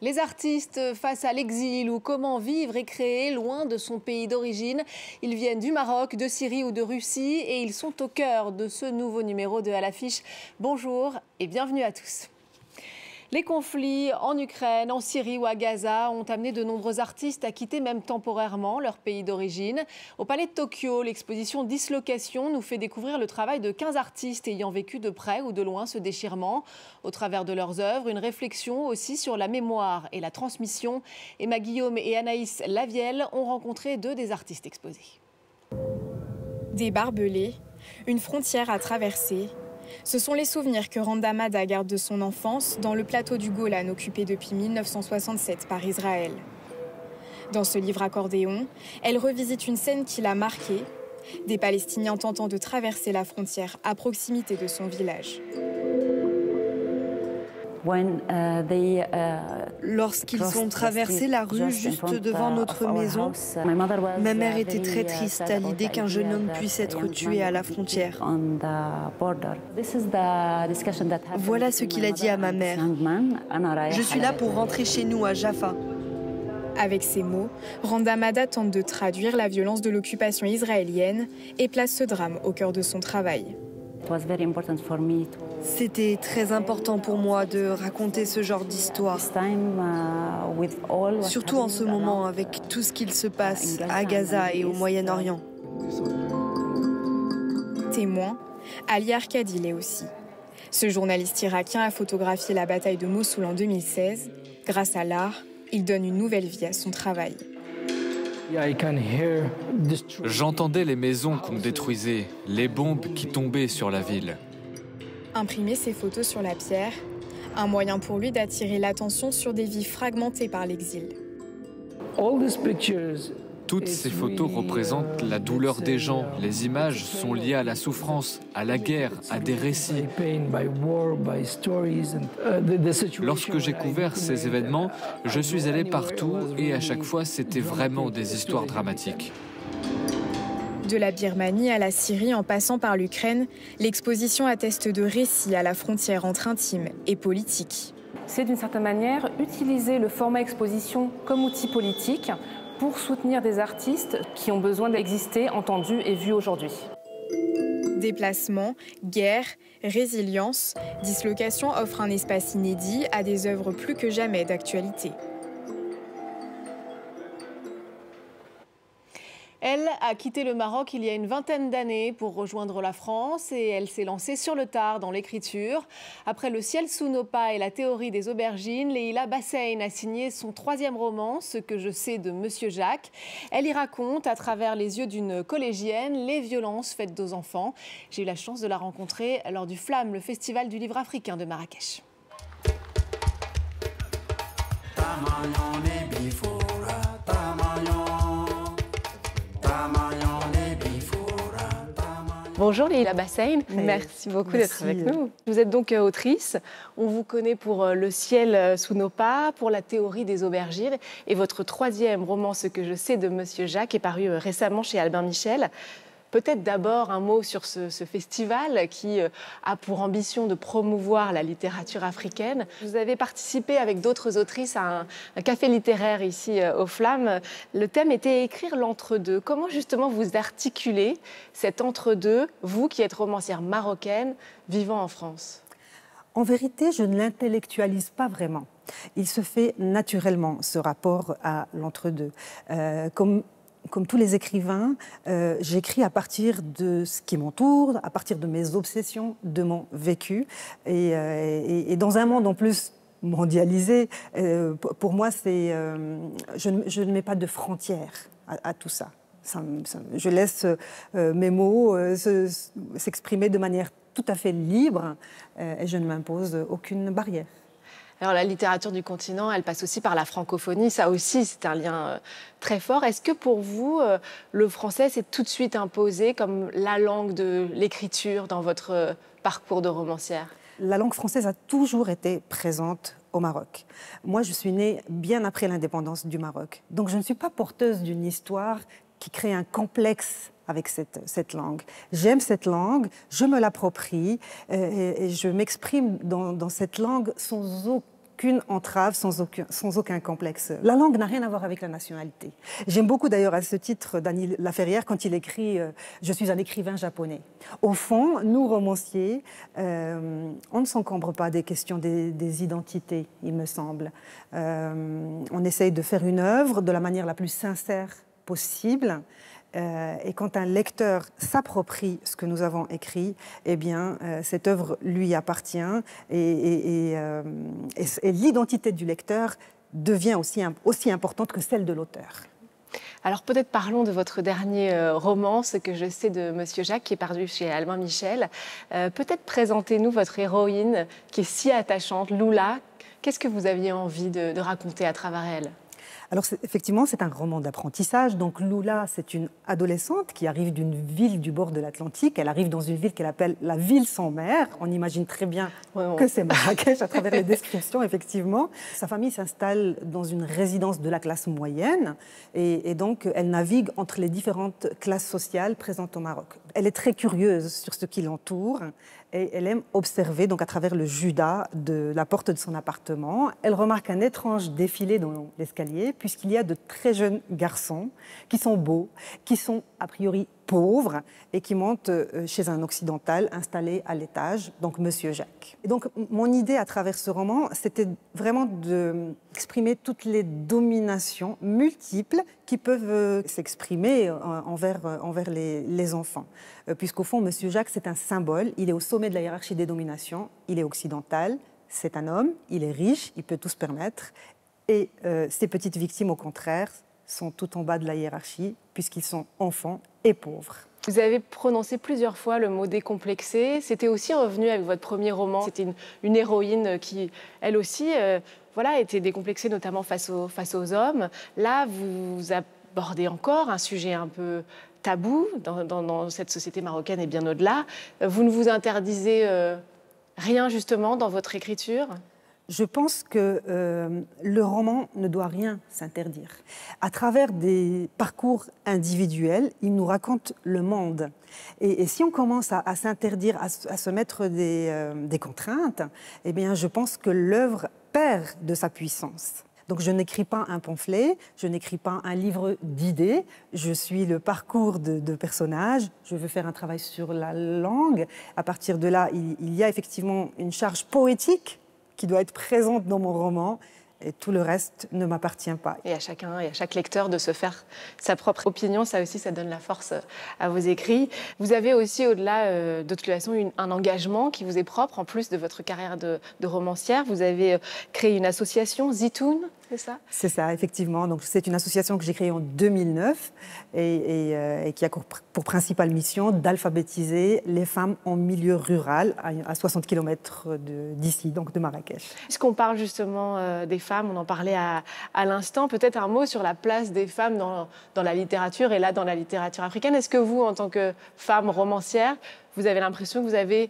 Les artistes face à l'exil ou comment vivre et créer loin de son pays d'origine. Ils viennent du Maroc, de Syrie ou de Russie et ils sont au cœur de ce nouveau numéro de À l'affiche. Bonjour et bienvenue à tous. Les conflits en Ukraine, en Syrie ou à Gaza ont amené de nombreux artistes à quitter même temporairement leur pays d'origine. Au Palais de Tokyo, l'exposition Dislocation nous fait découvrir le travail de 15 artistes ayant vécu de près ou de loin ce déchirement. Au travers de leurs œuvres, une réflexion aussi sur la mémoire et la transmission. Emma Guillaume et Anaïs Lavielle ont rencontré deux des artistes exposés. Des barbelés, une frontière à traverser. Ce sont les souvenirs que Randa Mada garde de son enfance dans le plateau du Golan occupé depuis 1967 par Israël. Dans ce livre accordéon, elle revisite une scène qui l'a marquée, des Palestiniens tentant de traverser la frontière à proximité de son village. Lorsqu'ils ont traversé la rue juste devant notre maison, ma mère était très triste à l'idée qu'un jeune homme puisse être tué à la frontière. Voilà ce qu'il a dit à ma mère. Je suis là pour rentrer chez nous à Jaffa. Avec ces mots, Randa Mada tente de traduire la violence de l'occupation israélienne et place ce drame au cœur de son travail. C'était très important pour moi de raconter ce genre d'histoire. Surtout en ce moment avec tout ce qu'il se passe à Gaza et au Moyen-Orient. Témoin, Ali Arkadi l'est aussi. Ce journaliste irakien a photographié la bataille de Mossoul en 2016. Grâce à l'art, il donne une nouvelle vie à son travail. J'entendais les maisons qu'on détruisait, les bombes qui tombaient sur la ville. Imprimer ses photos sur la pierre, un moyen pour lui d'attirer l'attention sur des vies fragmentées par l'exil. Toutes ces photos représentent la douleur des gens. Les images sont liées à la souffrance, à la guerre, à des récits. Lorsque j'ai couvert ces événements, je suis allé partout et à chaque fois, c'était vraiment des histoires dramatiques. De la Birmanie à la Syrie en passant par l'Ukraine, l'exposition atteste de récits à la frontière entre intime et politique. C'est d'une certaine manière utiliser le format exposition comme outil politique pour soutenir des artistes qui ont besoin d'exister, entendus et vus aujourd'hui. Déplacement, guerre, résilience, Dislocation offre un espace inédit à des œuvres plus que jamais d'actualité. Elle a quitté le Maroc il y a une vingtaine d'années pour rejoindre la France et elle s'est lancée sur le tard dans l'écriture. Après Le ciel sous nos pas et La théorie des aubergines, Leïla Bassein a signé son 3e roman, Ce que je sais de Monsieur Jacques. Elle y raconte, à travers les yeux d'une collégienne, les violences faites aux enfants. J'ai eu la chance de la rencontrer lors du FLAM, le festival du livre africain de Marrakech. Bonjour Leïla Bassein, merci beaucoup d'être avec nous. Vous êtes donc autrice, on vous connaît pour Le ciel sous nos pas, pour La théorie des aubergines et votre 3e roman, Ce que je sais de Monsieur Jacques, est paru récemment chez Albin Michel. Peut-être d'abord un mot sur ce festival qui a pour ambition de promouvoir la littérature africaine. Vous avez participé avec d'autres autrices à un café littéraire ici au FLAM. Le thème était écrire l'entre-deux. Comment justement vous articulez cet entre-deux, vous qui êtes romancière marocaine vivant en France? En vérité, je ne l'intellectualise pas vraiment. Il se fait naturellement, ce rapport à l'entre-deux. Comme tous les écrivains, j'écris à partir de ce qui m'entoure, à partir de mes obsessions, de mon vécu. Et dans un monde en plus mondialisé, pour moi, je ne mets pas de frontières à tout ça. Je laisse mes mots s'exprimer de manière tout à fait libre et je ne m'impose aucune barrière. Alors la littérature du continent, elle passe aussi par la francophonie. Ça aussi, c'est un lien très fort. Est-ce que pour vous, le français s'est tout de suite imposé comme la langue de l'écriture dans votre parcours de romancière? La langue française a toujours été présente au Maroc. Moi, je suis née bien après l'indépendance du Maroc. Donc je ne suis pas porteuse d'une histoire qui crée un complexe avec cette langue. J'aime cette langue, je me l'approprie et je m'exprime dans cette langue sans aucune entrave, sans aucun complexe. La langue n'a rien à voir avec la nationalité. J'aime beaucoup d'ailleurs à ce titre Dany Laferrière quand il écrit « Je suis un écrivain japonais ». Au fond, nous, romanciers, on ne s'encombre pas des questions des identités, il me semble. On essaye de faire une œuvre de la manière la plus sincère possible. Et quand un lecteur s'approprie ce que nous avons écrit, eh bien, cette œuvre lui appartient et l'identité du lecteur devient aussi importante que celle de l'auteur. Alors peut-être parlons de votre dernier roman, Ce que je sais de Monsieur Jacques, qui est paru chez Albin Michel. Peut-être présentez-nous votre héroïne qui est si attachante, Lula. Qu'est-ce que vous aviez envie de raconter à travers elle ? Alors effectivement, c'est un roman d'apprentissage. Donc Lula, c'est une adolescente qui arrive d'une ville du bord de l'Atlantique. Elle arrive dans une ville qu'elle appelle la ville sans mer. On imagine très bien que c'est Marrakech à travers les descriptions, effectivement. Sa famille s'installe dans une résidence de la classe moyenne et donc elle navigue entre les différentes classes sociales présentes au Maroc. Elle est très curieuse sur ce qui l'entoure et elle aime observer, donc à travers le judas de la porte de son appartement. Elle remarque un étrange défilé dans l'escalier, puisqu'il y a de très jeunes garçons qui sont beaux, qui sont a priori pauvres et qui montent chez un occidental installé à l'étage, donc Monsieur Jacques. Et donc mon idée à travers ce roman, c'était vraiment d'exprimer toutes les dominations multiples qui peuvent s'exprimer envers les enfants. Puisqu'au fond, Monsieur Jacques, c'est un symbole, il est au sommet de la hiérarchie des dominations, il est occidental, c'est un homme, il est riche, il peut tout se permettre, et ses petites victimes, au contraire, sont tout en bas de la hiérarchie, puisqu'ils sont enfants et pauvres. Vous avez prononcé plusieurs fois le mot décomplexé. C'était aussi revenu avec votre premier roman. C'était une héroïne qui, elle aussi, était décomplexée, notamment face aux hommes. Là, vous abordez encore un sujet un peu tabou dans cette société marocaine et bien au-delà. Vous ne vous interdisez rien, justement, dans votre écriture ? Je pense que le roman ne doit rien s'interdire. À travers des parcours individuels, il nous raconte le monde. Et si on commence à s'interdire, à se mettre des contraintes, eh bien, je pense que l'œuvre perd de sa puissance. Donc je n'écris pas un pamphlet, je n'écris pas un livre d'idées, je suis le parcours de personnages, je veux faire un travail sur la langue. À partir de là, il y a effectivement une charge poétique qui doit être présente dans mon roman, et tout le reste ne m'appartient pas. Et à chacun et à chaque lecteur de se faire sa propre opinion, ça aussi, ça donne la force à vos écrits. Vous avez aussi, au-delà de toute façon, un engagement qui vous est propre, en plus de votre carrière de romancière. Vous avez créé une association, Zitoun, c'est ça ? C'est ça, effectivement. Donc, c'est une association que j'ai créée en 2009 et qui a pour principale mission d'alphabétiser les femmes en milieu rural, à 60 km d'ici, donc de Marrakech. Puisqu'on parle justement des femmes, on en parlait à l'instant, peut-être un mot sur la place des femmes dans la littérature, et là dans la littérature africaine. Est-ce que vous, en tant que femme romancière, vous avez l'impression que vous avez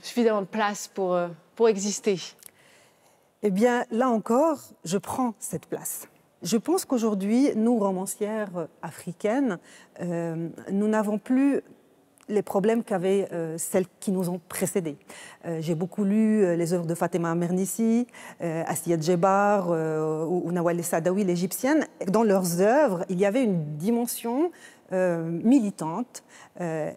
suffisamment de place pour exister ? Eh bien, là encore, je prends cette place. Je pense qu'aujourd'hui, nous, romancières africaines, nous n'avons plus les problèmes qu'avaient celles qui nous ont précédées. J'ai beaucoup lu les œuvres de Fatima Mernissi, Assia Djebar ou Nawal Saadawi, l'égyptienne. Dans leurs œuvres, il y avait une dimension militante,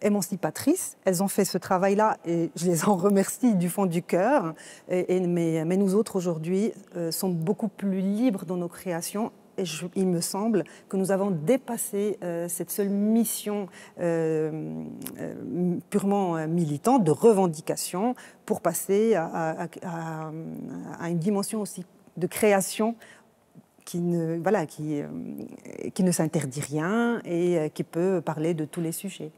émancipatrice. Elles ont fait ce travail-là et je les en remercie du fond du cœur. Mais nous autres, aujourd'hui, sommes beaucoup plus libres dans nos créations. Et il me semble que nous avons dépassé cette seule mission purement militante, de revendication, pour passer à une dimension aussi de création qui ne s'interdit rien et qui peut parler de tous les sujets.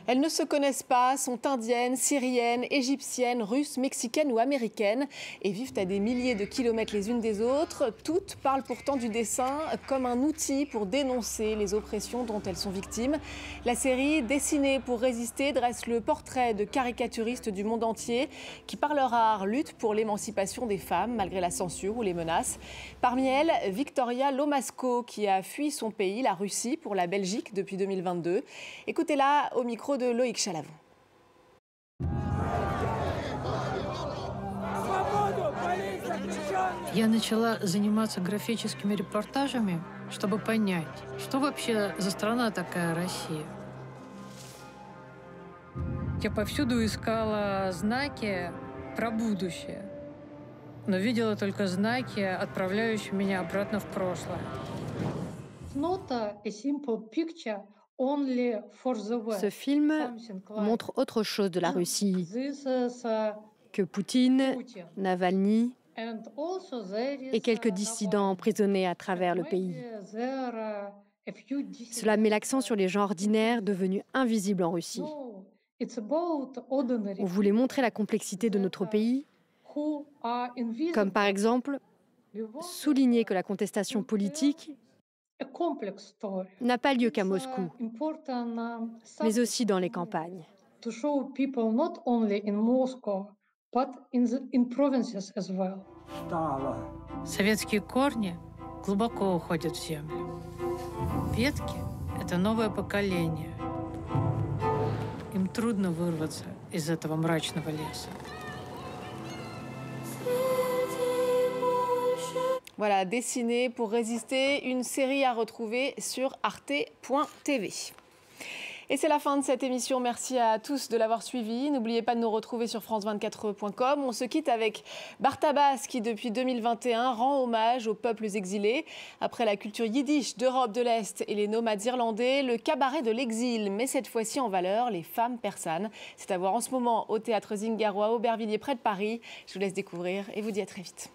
Elles ne se connaissent pas, sont indiennes, syriennes, égyptiennes, russes, mexicaines ou américaines et vivent à des milliers de kilomètres les unes des autres. Toutes parlent pourtant du dessin comme un outil pour dénoncer les oppressions dont elles sont victimes. La série Dessiner pour résister dresse le portrait de caricaturistes du monde entier qui, par leur art, luttent pour l'émancipation des femmes malgré la censure ou les menaces. Parmi elles, Victoria Lomasco qui a fui son pays, la Russie, pour la Belgique depuis 2022. Écoutez-la au micro de Loïc Chalavon. Я начала заниматься графическими репортажами, чтобы понять, что вообще за страна такая Россия. Я повсюду искала знаки про будущее, но видела только знаки, отправляющие меня обратно в прошлое. Ce film montre autre chose de la Russie que Poutine, Navalny et quelques dissidents emprisonnés à travers le pays. Cela met l'accent sur les gens ordinaires devenus invisibles en Russie. On voulait montrer la complexité de notre pays, comme par exemple souligner que la contestation politique n'a pas lieu qu'à Moscou, mais aussi dans les campagnes. Советские корни глубоко уходят в землю. Ветки — это новое поколение. Им трудно вырваться из этого мрачного леса. Voilà, Dessiner pour résister, une série à retrouver sur arte.tv. Et c'est la fin de cette émission. Merci à tous de l'avoir suivi. N'oubliez pas de nous retrouver sur france24.com. On se quitte avec Bartabas qui, depuis 2021, rend hommage aux peuples exilés. Après la culture yiddish d'Europe de l'Est et les nomades irlandais, le cabaret de l'exil met cette fois-ci en valeur les femmes persanes. C'est à voir en ce moment au Théâtre Zingarois, Aubervilliers, près de Paris. Je vous laisse découvrir et vous dis à très vite.